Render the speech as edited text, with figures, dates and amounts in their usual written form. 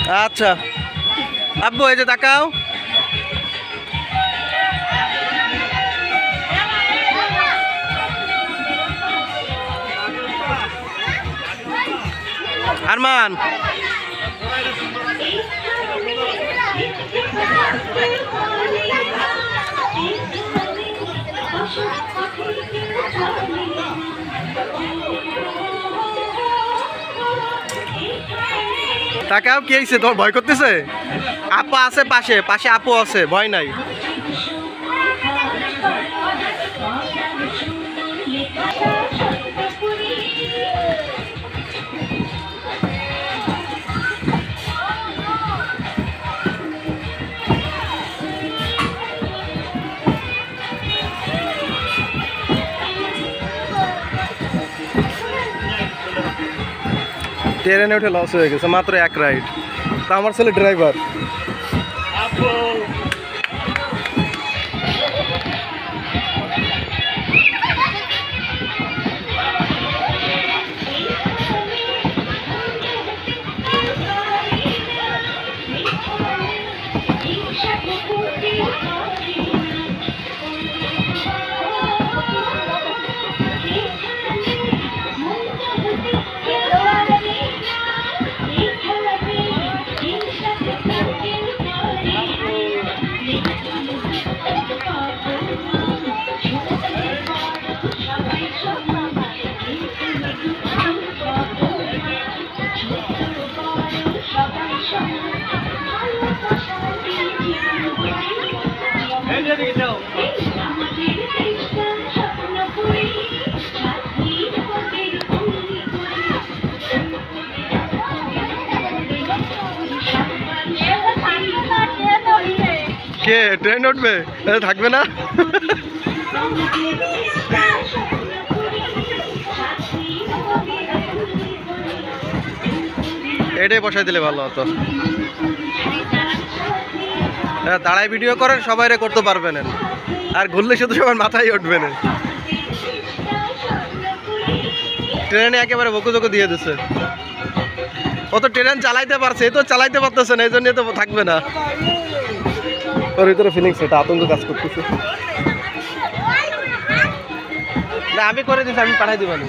আচ্ছা আব্বু এই যে তাকাও। আরমান তাকাও, কি হয়েছে? তোমার ভয় করতেছে? আপা আছে পাশে, পাশে আপু আছে, ভয় নাই। ট্রেনে উঠে লস হয়ে গেছে, মাত্র এক রাইড। তা আমার ছেলে ড্রাইভার। কে ট্রেন উঠবে? থাকবে না। এটাই বসাই দিলে ভালো হতো। দাঁড়ায় ভিডিও করেন, সবাই করতে পারবেন, আর ঘুরলে শুধু সবার মাথায় উঠবে না। ট্রেনে একেবারে বকুচকু দিয়ে দিচ্ছে। ও তো ট্রেন চালাইতে পারছে, এ তো চালাইতে পারতেছে না, এই জন্য তো থাকবে না। ওর ভিতরে ফিলিংস, এটা আতঙ্ক কাজ করতেছে। না আমি করে দিচ্ছি, আমি পাঠাই দিবানি।